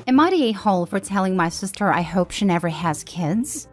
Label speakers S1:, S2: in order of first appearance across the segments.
S1: Am I the a-hole for telling my sister I hope she never has kids?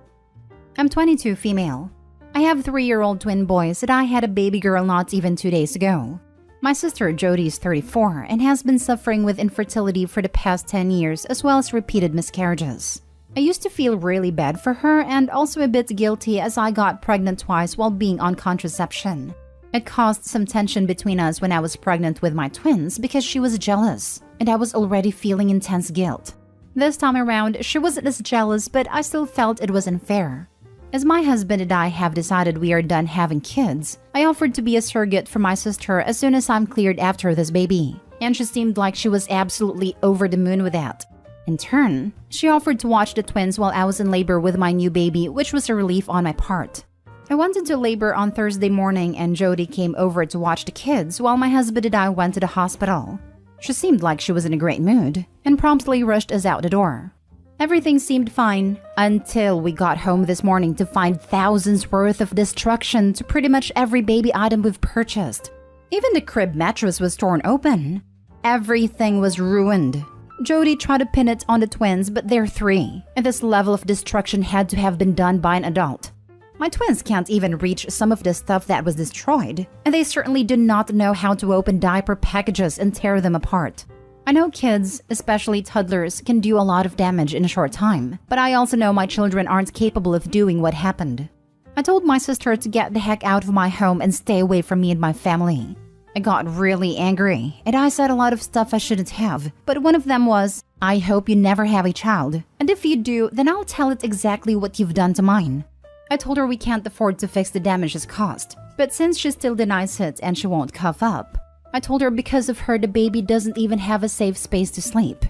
S1: I'm 22, female. I have 3-year-old twin boys that I had a baby girl not even 2 days ago. My sister Jody is 34 and has been suffering with infertility for the past 10 years as well as repeated miscarriages. I used to feel really bad for her and also a bit guilty as I got pregnant twice while being on contraception. It caused some tension between us when I was pregnant with my twins because she was jealous, and I was already feeling intense guilt. This time around, she wasn't as jealous, but I still felt it was unfair. As my husband and I have decided we are done having kids, I offered to be a surrogate for my sister as soon as I'm cleared after this baby, and she seemed like she was absolutely over the moon with that. In turn, she offered to watch the twins while I was in labor with my new baby, which was a relief on my part. I went into labor on Thursday morning and Jody came over to watch the kids while my husband and I went to the hospital. She seemed like she was in a great mood and promptly rushed us out the door. Everything seemed fine until we got home this morning to find thousands worth of destruction to pretty much every baby item we've purchased. Even the crib mattress was torn open. Everything was ruined. Jody tried to pin it on the twins, but they're 3, and this level of destruction had to have been done by an adult. My twins can't even reach some of the stuff that was destroyed, and they certainly do not know how to open diaper packages and tear them apart. I know kids, especially toddlers, can do a lot of damage in a short time, but I also know my children aren't capable of doing what happened. I told my sister to get the heck out of my home and stay away from me and my family. I got really angry, and I said a lot of stuff I shouldn't have, but one of them was, I hope you never have a child, and if you do, then I'll tell it exactly what you've done to mine. I told her we can't afford to fix the damages caused, but since she still denies it and she won't cough up, I told her because of her the baby doesn't even have a safe space to sleep.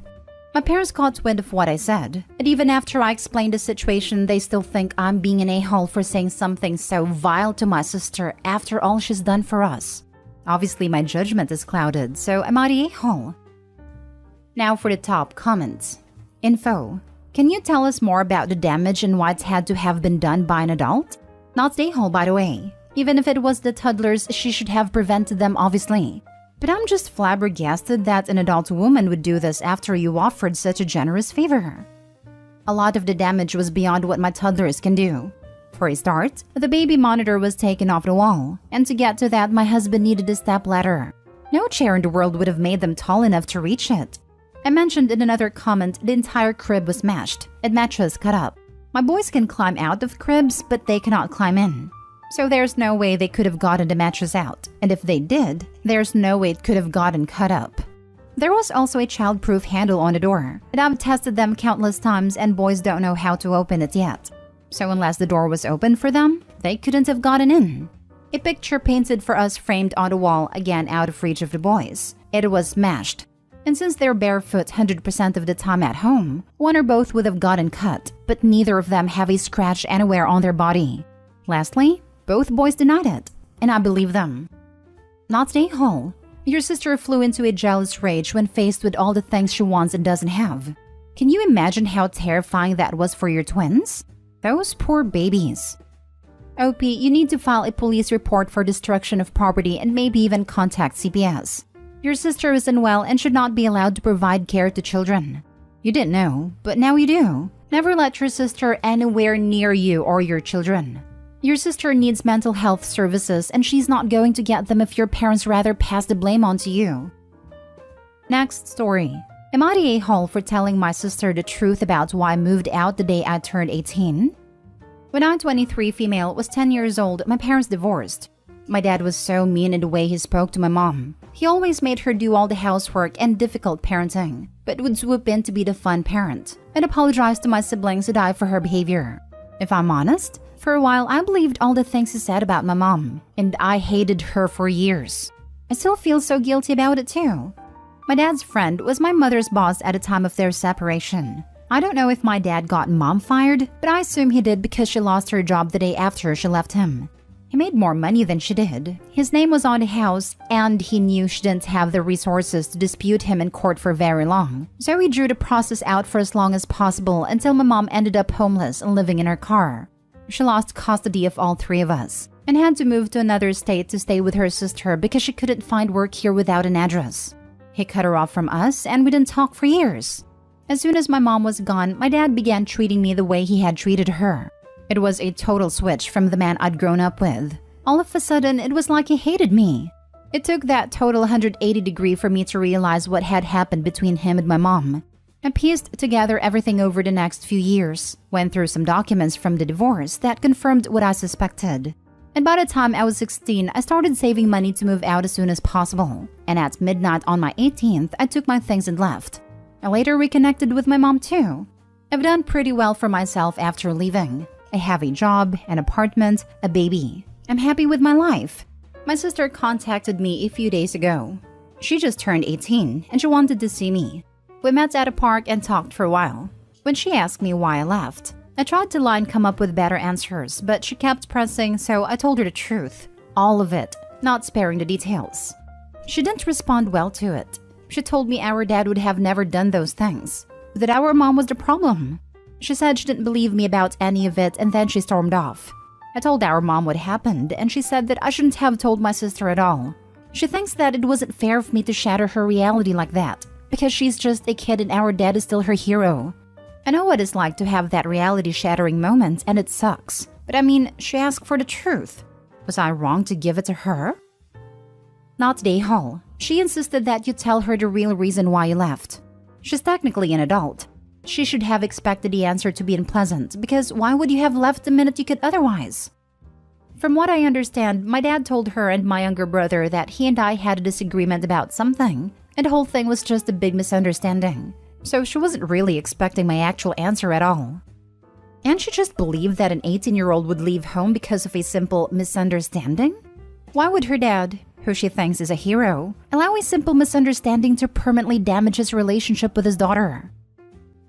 S1: My parents caught wind of what I said, and even after I explained the situation, they still think I'm being an a-hole for saying something so vile to my sister after all she's done for us. Obviously, my judgment is clouded, so am I the a-hole? Now for the top comments. Info. Can you tell us more about the damage and why it had to have been done by an adult? Not the a-hole, by the way. Even if it was the toddlers, she should have prevented them, obviously. But I'm just flabbergasted that an adult woman would do this after you offered such a generous favor. A lot of the damage was beyond what my toddlers can do. For a start, the baby monitor was taken off the wall, and to get to that, my husband needed a stepladder. No chair in the world would have made them tall enough to reach it. I mentioned in another comment the entire crib was smashed and mattress cut up. My boys can climb out of cribs, but they cannot climb in. So there's no way they could have gotten the mattress out, and if they did, there's no way it could have gotten cut up. There was also a child-proof handle on the door, and I've tested them countless times and boys don't know how to open it yet. So unless the door was open for them, they couldn't have gotten in. A picture painted for us framed on the wall, again out of reach of the boys. It was smashed. And since they're barefoot 100% of the time at home, one or both would have gotten cut, but neither of them have a scratch anywhere on their body. Lastly, both boys denied it, and I believe them. Not the a-hole. Your sister flew into a jealous rage when faced with all the things she wants and doesn't have. Can you imagine how terrifying that was for your twins? Those poor babies. OP, you need to file a police report for destruction of property and maybe even contact CPS. Your sister is unwell and should not be allowed to provide care to children. You didn't know, but now you do. Never let your sister anywhere near you or your children. Your sister needs mental health services and she's not going to get them if your parents rather pass the blame on to you. Next story. Am I the a-hole for telling my sister the truth about why I moved out the day I turned 18? When I, 23 female, was 10 years old, my parents divorced. My dad was so mean in the way he spoke to my mom. He always made her do all the housework and difficult parenting, but would swoop in to be the fun parent and apologize to my siblings and I for her behavior. If I'm honest, for a while I believed all the things he said about my mom, and I hated her for years. I still feel so guilty about it too. My dad's friend was my mother's boss at the time of their separation. I don't know if my dad got mom fired, but I assume he did because she lost her job the day after she left him. He made more money than she did. His name was on the house, and he knew she didn't have the resources to dispute him in court for very long. So he drew the process out for as long as possible until my mom ended up homeless and living in her car. She lost custody of all 3 of us and had to move to another state to stay with her sister because she couldn't find work here without an address. He cut her off from us and we didn't talk for years. As soon as my mom was gone, my dad began treating me the way he had treated her. It was a total switch from the man I'd grown up with. All of a sudden, it was like he hated me. It took that total 180-degree for me to realize what had happened between him and my mom. I pieced together everything over the next few years, went through some documents from the divorce that confirmed what I suspected. And by the time I was 16, I started saving money to move out as soon as possible. And at midnight on my 18th, I took my things and left. I later reconnected with my mom too. I've done pretty well for myself after leaving. I have a job, an apartment, a baby. I'm happy with my life. My sister contacted me a few days ago. She just turned 18 and she wanted to see me. We met at a park and talked for a while. When she asked me why I left, I tried to lie and come up with better answers, but she kept pressing, so I told her the truth. All of it, not sparing the details. She didn't respond well to it. She told me our dad would have never done those things, that our mom was the problem. She said she didn't believe me about any of it, and then she stormed off. I told our mom what happened, and she said that I shouldn't have told my sister at all. She thinks that it wasn't fair for me to shatter her reality like that, because she's just a kid and our dad is still her hero. I know what it's like to have that reality-shattering moment, and it sucks. But I mean, she asked for the truth. Was I wrong to give it to her? Not today, Hall. She insisted that you tell her the real reason why you left. She's technically an adult. She should have expected the answer to be unpleasant, because why would you have left the minute you could otherwise? From what I understand, my dad told her and my younger brother that he and I had a disagreement about something, and the whole thing was just a big misunderstanding. So she wasn't really expecting my actual answer at all. And she just believed that an 18-year-old would leave home because of a simple misunderstanding? Why would her dad, who she thinks is a hero, allow a simple misunderstanding to permanently damage his relationship with his daughter?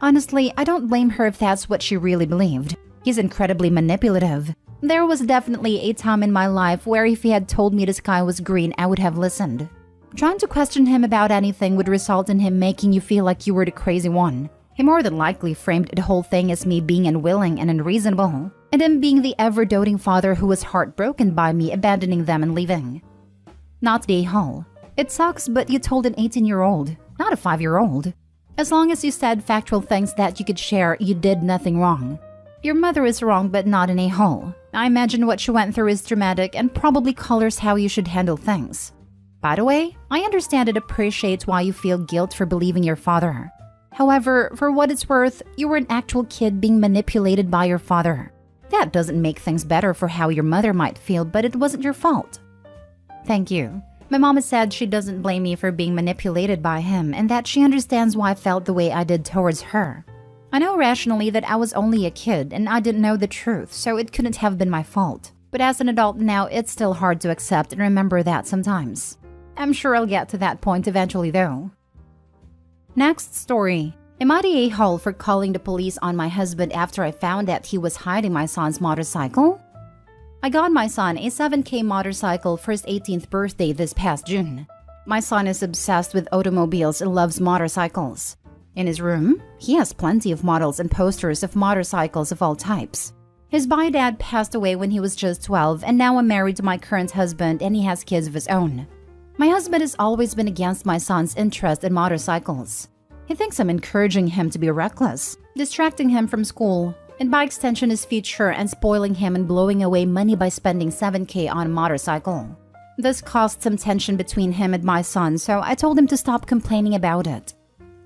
S1: Honestly, I don't blame her if that's what she really believed. He's incredibly manipulative. There was definitely a time in my life where if he had told me the sky was green, I would have listened. Trying to question him about anything would result in him making you feel like you were the crazy one. He more than likely framed the whole thing as me being unwilling and unreasonable, and him being the ever-doting father who was heartbroken by me abandoning them and leaving. Not Day Hall. It sucks, but you told an 18-year-old, not a 5-year-old. As long as you said factual things that you could share, you did nothing wrong. Your mother is wrong, but not an a-hole. I imagine what she went through is traumatic and probably colors how you should handle things. By the way, I understand and appreciate why you feel guilt for believing your father. However, for what it's worth, you were an actual kid being manipulated by your father. That doesn't make things better for how your mother might feel, but it wasn't your fault. Thank you. My mama said she doesn't blame me for being manipulated by him and that she understands why I felt the way I did towards her. I know rationally that I was only a kid and I didn't know the truth, so it couldn't have been my fault. But as an adult now, it's still hard to accept and remember that sometimes. I'm sure I'll get to that point eventually though. Next story. Am I the a-hole for calling the police on my husband after I found that he was hiding my son's motorcycle? I got my son a 7K motorcycle for his 18th birthday this past June. My son is obsessed with automobiles and loves motorcycles. In his room, he has plenty of models and posters of motorcycles of all types. His bio-dad passed away when he was just 12, and now I'm married to my current husband and he has kids of his own. My husband has always been against my son's interest in motorcycles. He thinks I'm encouraging him to be reckless, distracting him from school, and by extension his future, and spoiling him and blowing away money by spending 7K on a motorcycle. This caused some tension between him and my son, so I told him to stop complaining about it.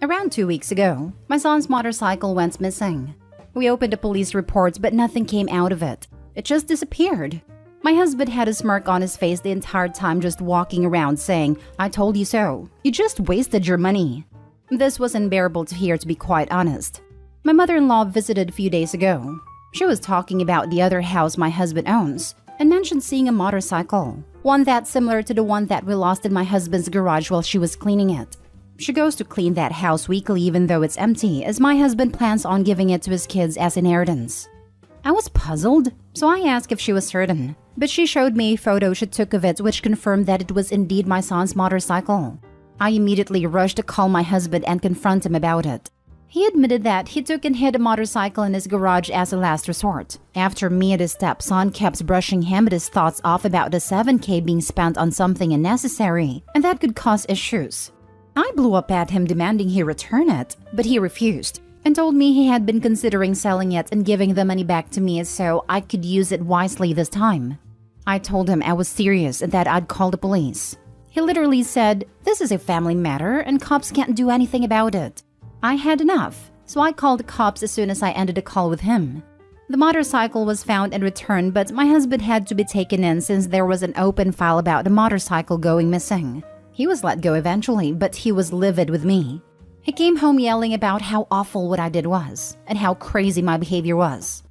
S1: Around 2 weeks ago, my son's motorcycle went missing. We opened a police report, but nothing came out of it. It just disappeared. My husband had a smirk on his face the entire time, just walking around saying, "I told you so. You just wasted your money." This was unbearable to hear, to be quite honest. My mother-in-law visited a few days ago. She was talking about the other house my husband owns and mentioned seeing a motorcycle, one that's similar to the one that we lost in my husband's garage while she was cleaning it. She goes to clean that house weekly even though it's empty, as my husband plans on giving it to his kids as inheritance. I was puzzled, so I asked if she was certain, but she showed me a photo she took of it which confirmed that it was indeed my son's motorcycle. I immediately rushed to call my husband and confront him about it. He admitted that he took and hid a motorcycle in his garage as a last resort, after me and his stepson kept brushing him and his thoughts off about the 7K being spent on something unnecessary, and that could cause issues. I blew up at him demanding he return it, but he refused and told me he had been considering selling it and giving the money back to me so I could use it wisely this time. I told him I was serious and that I'd call the police. He literally said, "This is a family matter and cops can't do anything about it." I had enough, so I called the cops as soon as I ended the call with him. The motorcycle was found and returned, but my husband had to be taken in since there was an open file about the motorcycle going missing. He was let go eventually, but he was livid with me. He came home yelling about how awful what I did was and how crazy my behavior was.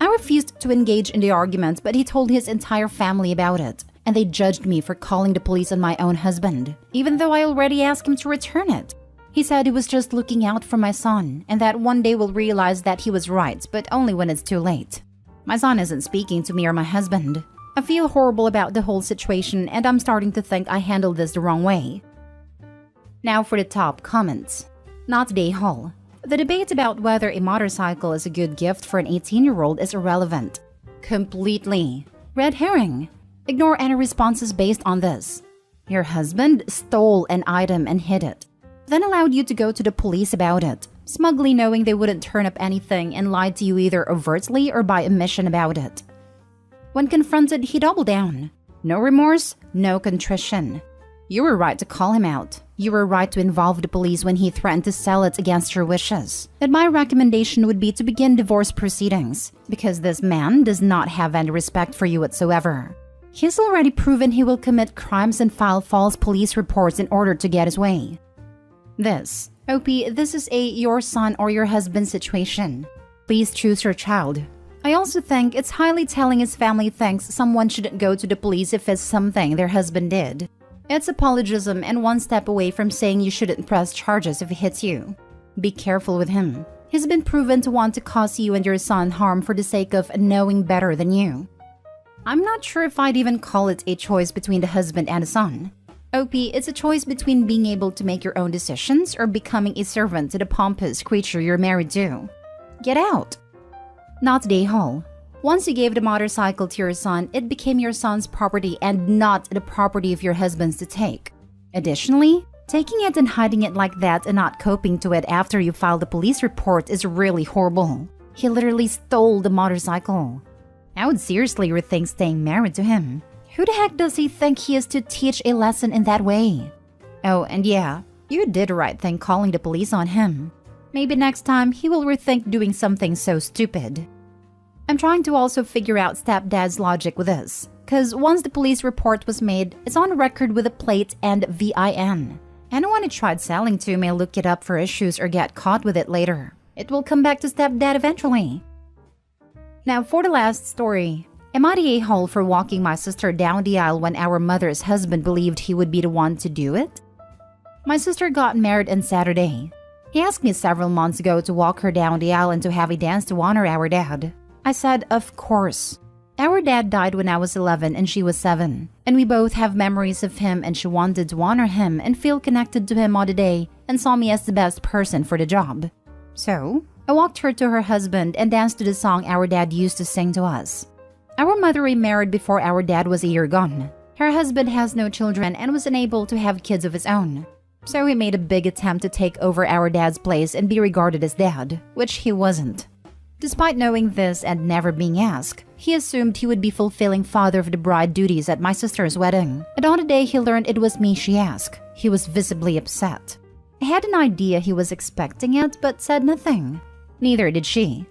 S1: I refused to engage in the argument, but he told his entire family about it, and they judged me for calling the police on my own husband, even though I already asked him to return it. He said he was just looking out for my son and that one day we'll realize that he was right, but only when it's too late. My son isn't speaking to me or my husband. I feel horrible about the whole situation and I'm starting to think I handled this the wrong way. Now for the top comments. Not Day Hall. The debate about whether a motorcycle is a good gift for an 18-year-old is irrelevant. Completely. Red herring. Ignore any responses based on this. Your husband stole an item and hid it, then allowed you to go to the police about it, smugly knowing they wouldn't turn up anything and lied to you either overtly or by omission about it. When confronted, he doubled down. No remorse, no contrition. You were right to call him out. You were right to involve the police when he threatened to sell it against your wishes. And my recommendation would be to begin divorce proceedings, because this man does not have any respect for you whatsoever. He's already proven he will commit crimes and file false police reports in order to get his way. This is a your son or your husband situation. Please choose your child. I also think it's highly telling his family thinks someone shouldn't go to the police if it's something their husband did. It's apologism and one step away from saying you shouldn't press charges if he hits you. Be careful with him. He's been proven to want to cause you and your son harm for the sake of knowing better than you. I'm not sure if I'd even call it a choice between the husband and the son. It's a choice between being able to make your own decisions or becoming a servant to the pompous creature you're married to. Get out! Not Day Hall. Once you gave the motorcycle to your son, it became your son's property and not the property of your husband's to take. Additionally, taking it and hiding it like that and not coping to it after you filed a police report is really horrible. He literally stole the motorcycle. I would seriously rethink staying married to him. Who the heck does he think he is to teach a lesson in that way? Oh, and yeah, you did the right thing calling the police on him. Maybe next time he will rethink doing something so stupid. I'm trying to also figure out stepdad's logic with this, because once the police report was made, it's on record with a plate and VIN. Anyone it tried selling to may look it up for issues or get caught with it later. It will come back to stepdad eventually. Now for the last story. Am I the a-hole for walking my sister down the aisle when our mother's husband believed he would be the one to do it? My sister got married on Saturday. He asked me several months ago to walk her down the aisle and to have a dance to honor our dad. I said, of course. Our dad died when I was 11 and she was 7, and we both have memories of him and she wanted to honor him and feel connected to him all the day and saw me as the best person for the job. So, I walked her to her husband and danced to the song our dad used to sing to us. Our mother remarried before our dad was a year gone. Her husband has no children and was unable to have kids of his own. So he made a big attempt to take over our dad's place and be regarded as dad, which he wasn't. Despite knowing this and never being asked, he assumed he would be fulfilling father of the bride duties at my sister's wedding. And on the day he learned it was me she asked, he was visibly upset. I had an idea he was expecting it, but said nothing. Neither did she.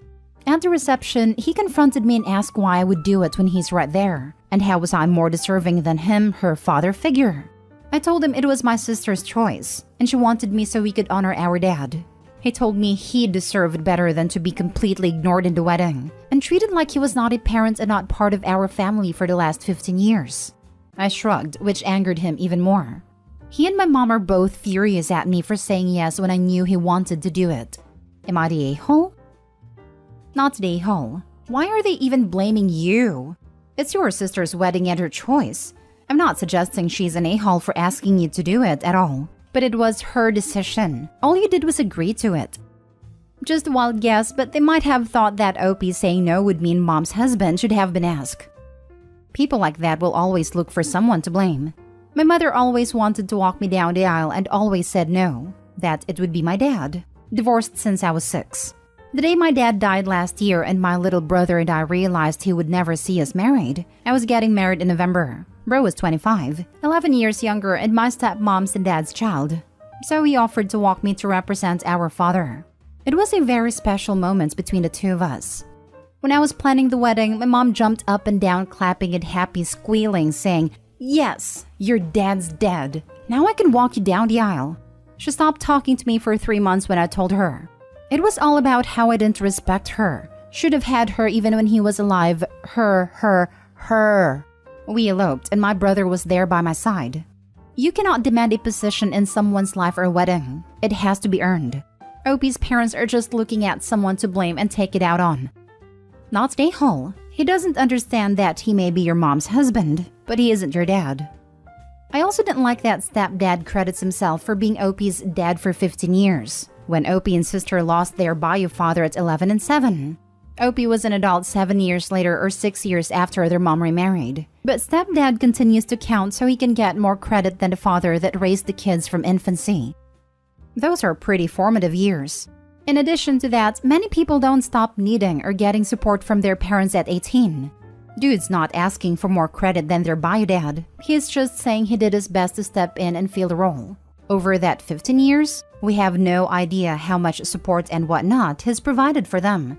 S1: At the reception, he confronted me and asked why I would do it when he's right there, and how was I more deserving than him, her father figure. I told him it was my sister's choice, and she wanted me so we could honor our dad. He told me he deserved better than to be completely ignored in the wedding, and treated like he was not a parent and not part of our family for the last 15 years. I shrugged, which angered him even more. He and my mom are both furious at me for saying yes when I knew he wanted to do it. Am I the a-hole? Not the a-hole. Why are they even blaming you? It's your sister's wedding and her choice. I'm not suggesting she's an a-hole for asking you to do it at all, but it was her decision. All you did was agree to it. Just a wild guess, but they might have thought that OP saying no would mean mom's husband should have been asked. People like that will always look for someone to blame. My mother always wanted to walk me down the aisle and always said no, that it would be my dad, divorced since I was 6. The day my dad died last year and my little brother and I realized he would never see us married, I was getting married in November. Bro was 25, 11 years younger and my stepmom's and dad's child. So he offered to walk me to represent our father. It was a very special moment between the two of us. When I was planning the wedding, my mom jumped up and down clapping and happy squealing, saying, "Yes, your dad's dead. Now I can walk you down the aisle." She stopped talking to me for 3 months when I told her. It was all about how I didn't respect her. Should have had her even when he was alive. Her. We eloped and my brother was there by my side. You cannot demand a position in someone's life or wedding. It has to be earned. Opie's parents are just looking at someone to blame and take it out on. Not a-hole. He doesn't understand that he may be your mom's husband, but he isn't your dad. I also didn't like that stepdad credits himself for being Opie's dad for 15 years, when Opie and sister lost their bio father at 11 and 7. Opie was an adult 7 years later or 6 years after their mom remarried. But stepdad continues to count so he can get more credit than the father that raised the kids from infancy. Those are pretty formative years. In addition to that, many people don't stop needing or getting support from their parents at 18. Dude's not asking for more credit than their bio dad. He's just saying he did his best to step in and fill the role. Over that 15 years, we have no idea how much support and whatnot he's provided for them.